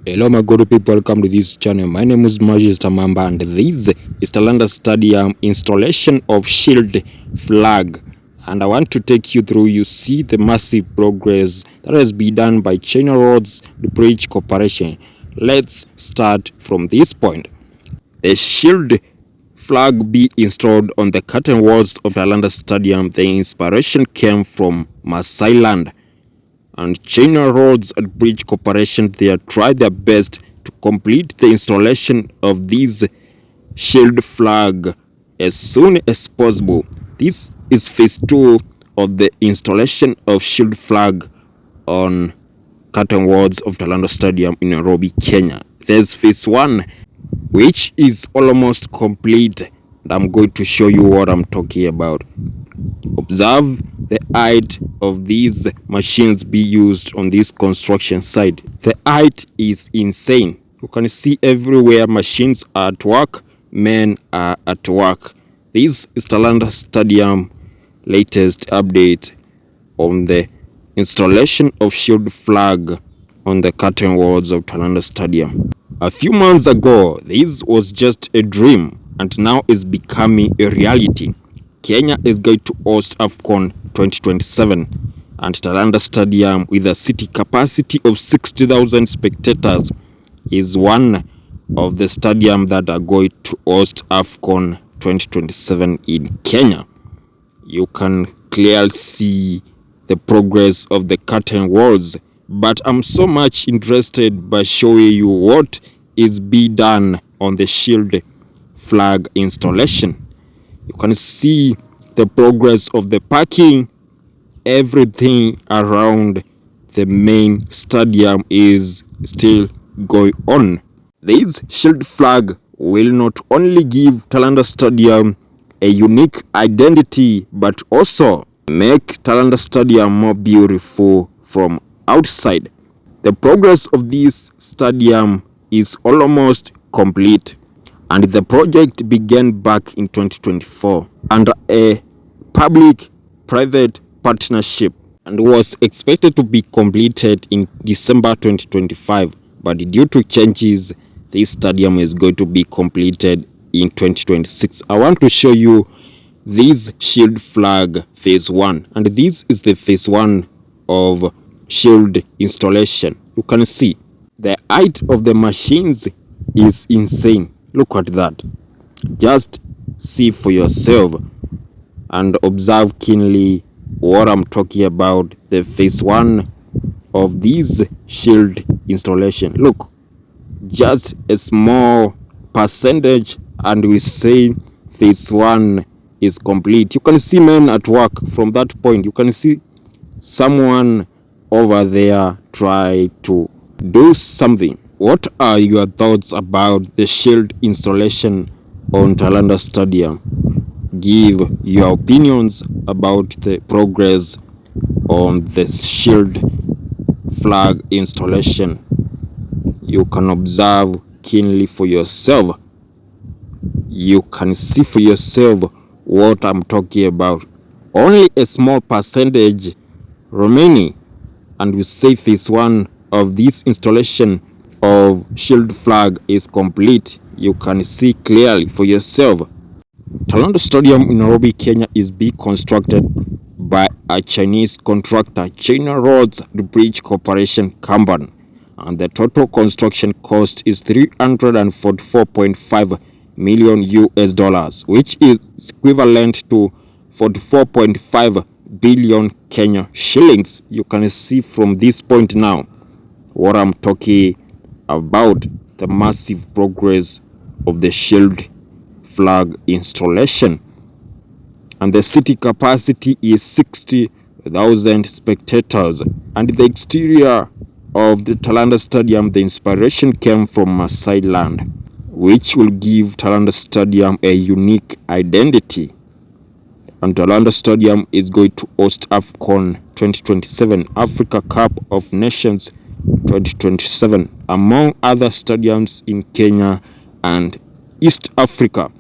Hello my good people, welcome to this channel. My name is Mamba and this is Talanda Stadium installation of shield flag, and I want to take you through. You see the massive progress that has been done by China Roads the Bridge Corporation. Let's start from this point. The shield flag be installed on the curtain walls of Talanda Stadium. The inspiration came from Masai land, and China Roads and Bridge Corporation, they have tried their best to complete the installation of this shield flag as soon as possible. This is phase 2 of the installation of shield flag on curtain walls of Talanda Stadium in Nairobi, Kenya. There's phase 1, which is almost complete, and I'm going to show you what I'm talking about. Observe the height of these machines be used on this construction site. The height is insane. You can see everywhere machines are at work, men are at work. This is Talanda Stadium latest update on the installation of shield flag on the curtain walls of Talanda Stadium. A few months ago, this was just a dream, and now is becoming a reality. Kenya is going to host AFCON 2027, and Talanda Stadium, with a city capacity of 60,000 spectators, is one of the stadiums that are going to host AFCON 2027 in Kenya. You can clearly see the progress of the curtain walls, but I'm so much interested by showing you what is being done on the shield flag installation. You can see the progress of the parking. Everything around the main stadium is still going on. This shield flag will not only give Talanda Stadium a unique identity, but also make Talanda Stadium more beautiful from outside. The progress of this stadium is almost complete, and the project began back in 2024 under a public-private partnership and was expected to be completed in December 2025, but due to changes, this stadium is going to be completed in 2026. I want to show you this shield flag phase 1, and this is the phase 1 of shield installation. You can see the height of the machines is insane. Look at that. Just see for yourself and observe keenly what I'm talking about. The phase 1 of this shield installation. Look, just a small percentage and we say phase 1 is complete. You can see men at work from that point. You can see someone over there try to do something. What are your thoughts about the shield installation on Talanda Stadium? Give your opinions about the progress on the shield flag installation. You can observe keenly for yourself. You can see for yourself what I'm talking about. Only a small percentage remaining, and we say phase 1 of this installation of shield flag is complete. You can see clearly for yourself. Talanda Stadium in Nairobi, Kenya is being constructed by a Chinese contractor, China Roads the Bridge Corporation company, and the total construction cost is $344.5 million US, which is equivalent to 44.5 billion Kenya shillings. You can see from this point now what I'm talking about, the massive progress of the shield flag installation, and the city capacity is 60,000 spectators. And the exterior of the Talanda Stadium, the inspiration came from Masai land, which will give Talanda Stadium a unique identity. And Talanda Stadium is going to host AFCON 2027, Africa Cup of Nations 2027, among other stadiums in Kenya and East Africa.